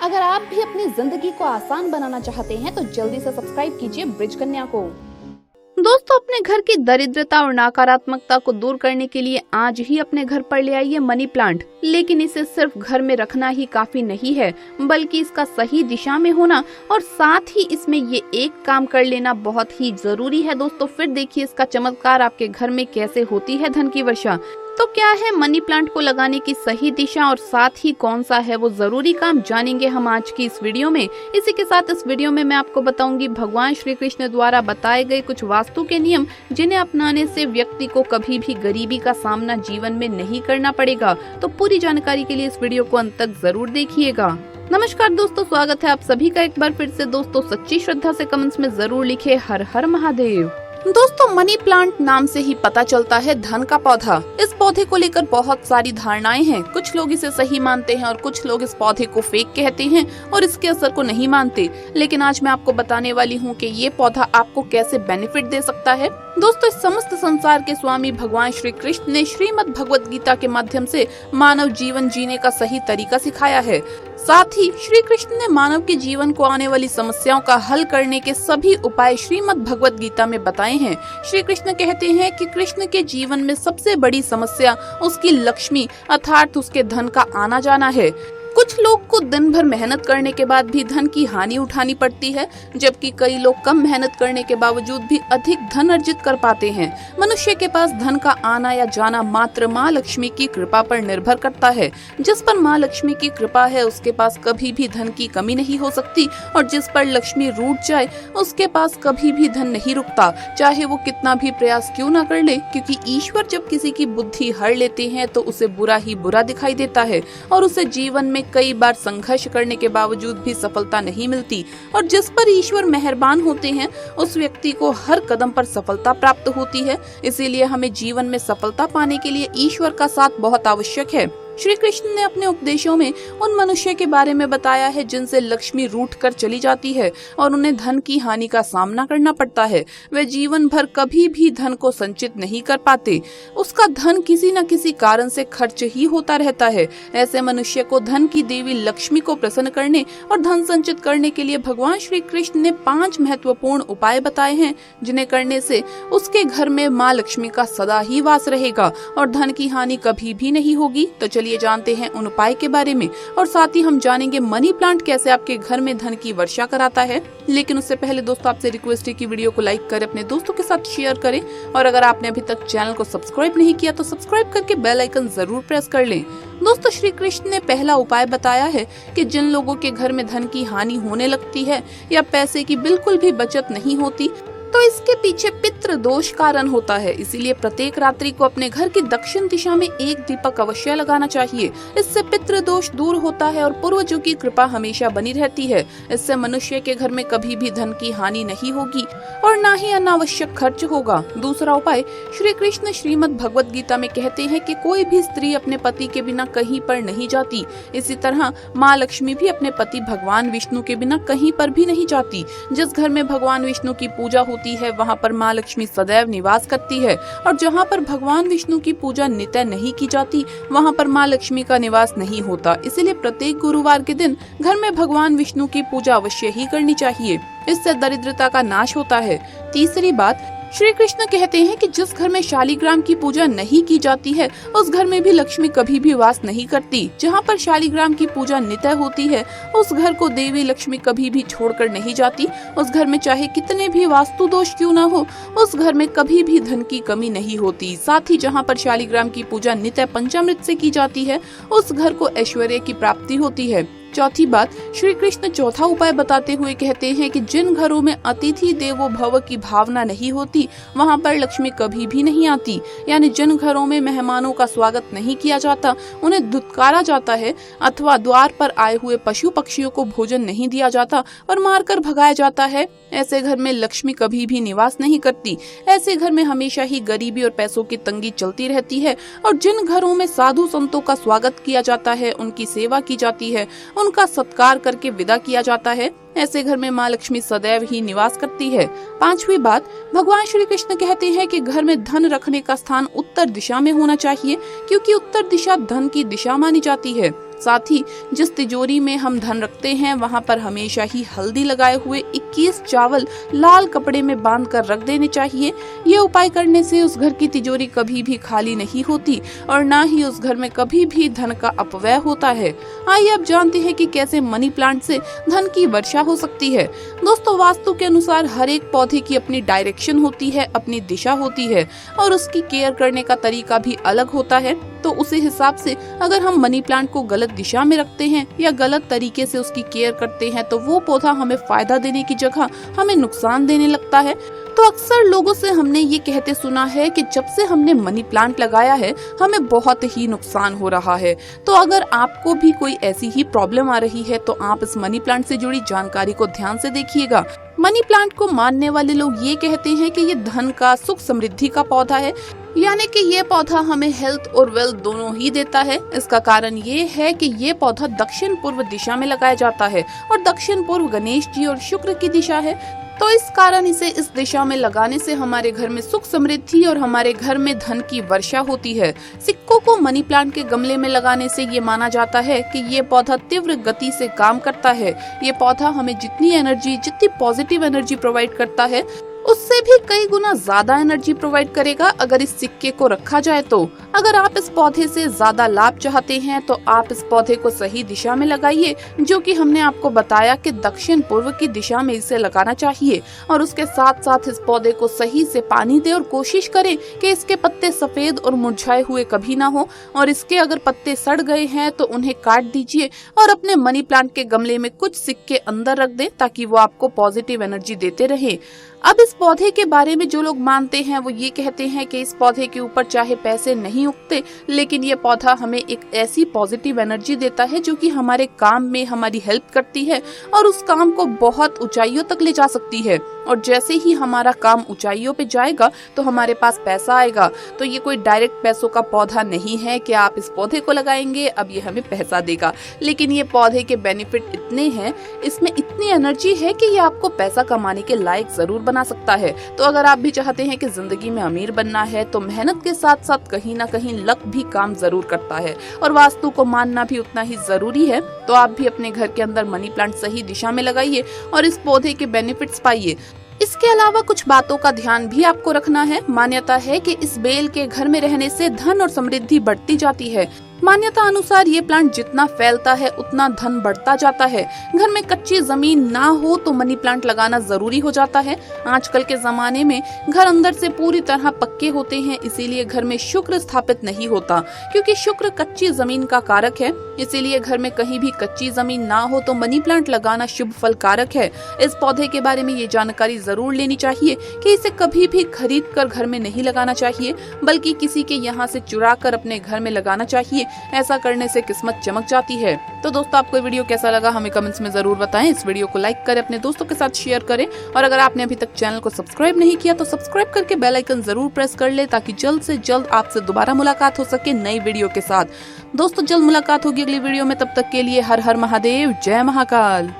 अगर आप भी अपनी जिंदगी को आसान बनाना चाहते हैं तो जल्दी से सब्सक्राइब कीजिए ब्रिज कन्या को। दोस्तों, अपने घर की दरिद्रता और नकारात्मकता को दूर करने के लिए आज ही अपने घर पर ले आइए मनी प्लांट। लेकिन इसे सिर्फ घर में रखना ही काफी नहीं है, बल्कि इसका सही दिशा में होना और साथ ही इसमें ये एक काम कर लेना बहुत ही जरूरी है। दोस्तों, फिर देखिए इसका चमत्कार आपके घर में कैसे होती है धन की वर्षा। तो क्या है मनी प्लांट को लगाने की सही दिशा और साथ ही कौन सा है वो जरूरी काम, जानेंगे हम आज की इस वीडियो में। इसी के साथ इस वीडियो में मैं आपको बताऊंगी भगवान श्री कृष्ण द्वारा बताए गए कुछ वास्तु के नियम, जिन्हें अपनाने से व्यक्ति को कभी भी गरीबी का सामना जीवन में नहीं करना पड़ेगा। तो पूरी जानकारी के लिए इस वीडियो को अंत तक जरूर देखिएगा। नमस्कार दोस्तों, स्वागत है आप सभी का एक बार फिर से। दोस्तों, सच्ची श्रद्धा से कमेंट्स में जरूर लिखे हर हर महादेव। दोस्तों, मनी प्लांट नाम से ही पता चलता है धन का पौधा। इस पौधे को लेकर बहुत सारी धारणाएं हैं। कुछ लोग इसे सही मानते हैं और कुछ लोग इस पौधे को फेक कहते हैं और इसके असर को नहीं मानते। लेकिन आज मैं आपको बताने वाली हूँ कि ये पौधा आपको कैसे बेनिफिट दे सकता है। दोस्तों, इस समस्त संसार के स्वामी भगवान श्री कृष्ण ने श्रीमद् भगवत गीता के माध्यम से मानव जीवन जीने का सही तरीका सिखाया है। साथ ही श्री कृष्ण ने मानव के जीवन को आने वाली समस्याओं का हल करने के सभी उपाय श्रीमद् भगवत गीता में बताए हैं। श्री कृष्ण कहते हैं कि कृष्ण के जीवन में सबसे बड़ी समस्या उसकी लक्ष्मी अर्थात उसके धन का आना जाना है। कुछ लोग को दिन भर मेहनत करने के बाद भी धन की हानि उठानी पड़ती है, जबकि कई लोग कम मेहनत करने के बावजूद भी अधिक धन अर्जित कर पाते हैं। मनुष्य के पास धन का आना या जाना मात्र माँ लक्ष्मी की कृपा पर निर्भर करता है। जिस पर माँ लक्ष्मी की कृपा है उसके पास कभी भी धन की कमी नहीं हो सकती, और जिस पर लक्ष्मी रूठ जाए उसके पास कभी भी धन नहीं रुकता, चाहे वो कितना भी प्रयास क्यों न कर ले। क्योंकि ईश्वर जब किसी की बुद्धि हर लेते हैं तो उसे बुरा ही बुरा दिखाई देता है और उसे जीवन में कई बार संघर्ष करने के बावजूद भी सफलता नहीं मिलती। और जिस पर ईश्वर मेहरबान होते हैं उस व्यक्ति को हर कदम पर सफलता प्राप्त होती है। इसीलिए हमें जीवन में सफलता पाने के लिए ईश्वर का साथ बहुत आवश्यक है। श्री कृष्ण ने अपने उपदेशों में उन मनुष्य के बारे में बताया है जिनसे लक्ष्मी रूठ कर चली जाती है और उन्हें धन की हानि का सामना करना पड़ता है। वे जीवन भर कभी भी धन को संचित नहीं कर पाते, उसका धन किसी न किसी कारण से खर्च ही होता रहता है। ऐसे मनुष्य को धन की देवी लक्ष्मी को प्रसन्न करने और धन संचित करने के लिए भगवान श्री कृष्ण ने 5 महत्वपूर्ण उपाय बताए हैं, जिन्हें करने से उसके घर में माँ लक्ष्मी का सदा ही वास रहेगा और धन की हानि कभी भी नहीं होगी। तो चलिए जानते हैं उन उपाय के बारे में, और साथ ही हम जानेंगे मनी प्लांट कैसे आपके घर में धन की वर्षा कराता है। लेकिन उससे पहले दोस्तों, आपसे रिक्वेस्ट है कि वीडियो को लाइक करें, अपने दोस्तों के साथ शेयर करें, और अगर आपने अभी तक चैनल को सब्सक्राइब नहीं किया तो सब्सक्राइब करके बेल आइकन जरूर प्रेस कर लें। दोस्तों, श्री कृष्ण ने पहला उपाय बताया है कि जिन लोगों के घर में धन की हानि होने लगती है या पैसे की बिल्कुल भी बचत नहीं होती, तो इसके पीछे पितृ दोष कारण होता है। इसीलिए प्रत्येक रात्रि को अपने घर की दक्षिण दिशा में एक दीपक अवश्य लगाना चाहिए। इससे पितृ दोष दूर होता है और पूर्वजों की कृपा हमेशा बनी रहती है। इससे मनुष्य के घर में कभी भी धन की हानि नहीं होगी और न ही अनावश्यक खर्च होगा। दूसरा उपाय, श्री कृष्ण श्रीमद् भगवत गीता में कहते हैं कि कोई भी स्त्री अपने पति के बिना कहीं पर नहीं जाती। इसी तरह माँ लक्ष्मी भी अपने पति भगवान विष्णु के बिना कहीं पर भी नहीं जाती। जिस घर में भगवान विष्णु की पूजा है वहाँ पर माँ लक्ष्मी सदैव निवास करती है, और जहाँ पर भगवान विष्णु की पूजा नित्य नहीं की जाती वहाँ पर माँ लक्ष्मी का निवास नहीं होता। इसलिए प्रत्येक गुरुवार के दिन घर में भगवान विष्णु की पूजा अवश्य ही करनी चाहिए। इससे दरिद्रता का नाश होता है। तीसरी बात, श्री कृष्ण कहते हैं कि जिस घर में शालिग्राम की पूजा नहीं की जाती है उस घर में भी लक्ष्मी कभी भी वास नहीं करती। जहाँ पर शालिग्राम की पूजा नित्य होती है उस घर को देवी लक्ष्मी कभी भी छोड़कर नहीं जाती। उस घर में चाहे कितने भी वास्तु दोष क्यों न हो, उस घर में कभी भी धन की कमी नहीं होती। साथ ही जहाँ पर शालिग्राम की पूजा नित्य पंचामृत से की जाती है उस घर को ऐश्वर्य की प्राप्ति होती है। चौथी बात, श्री कृष्ण चौथा उपाय बताते हुए कहते हैं कि जिन घरों में अतिथि देवो भव की भावना नहीं होती वहां पर लक्ष्मी कभी भी नहीं आती। यानी जिन घरों में मेहमानों का स्वागत नहीं किया जाता, उन्हें धुतकारा जाता है अथवा द्वार पर आए हुए पशु पक्षियों को भोजन नहीं दिया जाता और मारकर भगाया जाता है, ऐसे घर में लक्ष्मी कभी भी निवास नहीं करती। ऐसे घर में हमेशा ही गरीबी और पैसों की तंगी चलती रहती है। और जिन घरों में साधु संतों का स्वागत किया जाता है, उनकी सेवा की जाती है, उनका सत्कार करके विदा किया जाता है, ऐसे घर में माँ लक्ष्मी सदैव ही निवास करती है। पांचवी बात, भगवान श्री कृष्ण कहते हैं कि घर में धन रखने का स्थान उत्तर दिशा में होना चाहिए, क्योंकि उत्तर दिशा धन की दिशा मानी जाती है। साथ ही जिस तिजोरी में हम धन रखते हैं वहाँ पर हमेशा ही हल्दी लगाए हुए 21 चावल लाल कपड़े में बांध कर रख देने चाहिए। ये उपाय करने से उस घर की तिजोरी कभी भी खाली नहीं होती और ना ही उस घर में कभी भी धन का अपव्यय होता है। आइए अब जानते हैं कि कैसे मनी प्लांट से धन की वर्षा हो सकती है। दोस्तों, वास्तु के अनुसार हर एक पौधे की अपनी डायरेक्शन होती है, अपनी दिशा होती है और उसकी केयर करने का तरीका भी अलग होता है। तो उसी हिसाब से अगर हम मनी प्लांट को गलत दिशा में रखते हैं या गलत तरीके से उसकी केयर करते हैं तो वो पौधा हमें फायदा देने की जगह हमें नुकसान देने लगता है। तो अक्सर लोगों से हमने ये कहते सुना है कि जब से हमने मनी प्लांट लगाया है हमें बहुत ही नुकसान हो रहा है। तो अगर आपको भी कोई ऐसी ही प्रॉब्लम आ रही है तो आप इस मनी प्लांट से जुड़ी जानकारी को ध्यान से देखिएगा। मनी प्लांट को मानने वाले लोग ये कहते हैं कि ये धन का, सुख समृद्धि का पौधा है, यानी कि ये पौधा हमें हेल्थ और वेल्थ दोनों ही देता है। इसका कारण ये है कि ये पौधा दक्षिण पूर्व दिशा में लगाया जाता है और दक्षिण पूर्व गणेश जी और शुक्र की दिशा है। तो इस कारण इसे इस दिशा में लगाने से हमारे घर में सुख समृद्धि और हमारे घर में धन की वर्षा होती है। सिक्कों को मनी प्लांट के गमले में लगाने से ये माना जाता है कि ये पौधा तीव्र गति से काम करता है। ये पौधा हमें जितनी एनर्जी, जितनी पॉजिटिव एनर्जी प्रोवाइड करता है उससे भी कई गुना ज्यादा एनर्जी प्रोवाइड करेगा अगर इस सिक्के को रखा जाए तो। अगर आप इस पौधे से ज्यादा लाभ चाहते हैं तो आप इस पौधे को सही दिशा में लगाइए, जो कि हमने आपको बताया कि दक्षिण पूर्व की दिशा में इसे लगाना चाहिए। और उसके साथ साथ इस पौधे को सही से पानी दे और कोशिश करें कि इसके पत्ते सफेद और मुरझाए हुए कभी ना हो। और इसके अगर पत्ते सड़ गए हैं तो उन्हें काट दीजिए और अपने मनी प्लांट के गमले में कुछ सिक्के अंदर रख दें ताकि वो आपको पॉजिटिव एनर्जी देते रहे। अब इस पौधे के बारे में जो लोग मानते हैं वो ये कहते हैं कि इस पौधे के ऊपर चाहे पैसे नहीं उगते, लेकिन ये पौधा हमें एक ऐसी पॉजिटिव एनर्जी देता है जो कि हमारे काम में हमारी हेल्प करती है और उस काम को बहुत ऊंचाइयों तक ले जा सकती है। और जैसे ही हमारा काम ऊंचाइयों पे जाएगा तो हमारे पास पैसा आएगा। तो ये कोई डायरेक्ट पैसों का पौधा नहीं है कि आप इस पौधे को लगाएंगे अब ये हमें पैसा देगा, लेकिन ये पौधे के बेनिफिट इतने हैं, इसमें इतनी एनर्जी है कि ये आपको पैसा कमाने के लायक जरूर बना सकता है। तो अगर आप भी चाहते हैं कि जिंदगी में अमीर बनना है तो मेहनत के साथ साथ कहीं ना कहीं लक भी काम जरूर करता है और वास्तु को मानना भी उतना ही जरूरी है। तो आप भी अपने घर के अंदर मनी प्लांट सही दिशा में लगाइए और इस पौधे के बेनिफिट्स पाइए। इसके अलावा कुछ बातों का ध्यान भी आपको रखना है। मान्यता है कि इस बेल के घर में रहने से धन और समृद्धि बढ़ती जाती है। मान्यता अनुसार ये प्लांट जितना फैलता है उतना धन बढ़ता जाता है। घर में कच्ची जमीन ना हो तो मनी प्लांट लगाना जरूरी हो जाता है। आजकल के जमाने में घर अंदर से पूरी तरह पक्के होते हैं, इसीलिए घर में शुक्र स्थापित नहीं होता, क्योंकि शुक्र कच्ची जमीन का कारक है। इसीलिए घर में कहीं भी कच्ची जमीन ना हो तो मनी प्लांट लगाना शुभ फल कारक है। इस पौधे के बारे में ये जानकारी जरूर लेनी चाहिए कि इसे कभी भी खरीद कर घर में नहीं लगाना चाहिए, बल्कि किसी के यहाँ से चुरा कर अपने घर में लगाना चाहिए। ऐसा करने से किस्मत चमक जाती है। तो दोस्तों, आपको वीडियो कैसा लगा हमें कमेंट्स में जरूर बताएं। इस वीडियो को लाइक करें, अपने दोस्तों के साथ शेयर करें और अगर आपने अभी तक चैनल को सब्सक्राइब नहीं किया तो सब्सक्राइब करके बेल आइकन जरूर प्रेस कर ले ताकि जल्द से जल्द आपसे दोबारा मुलाकात हो सके नई वीडियो के साथ। दोस्तों, जल्द मुलाकात होगी अगली वीडियो में, तब तक के लिए हर हर महादेव, जय महाकाल।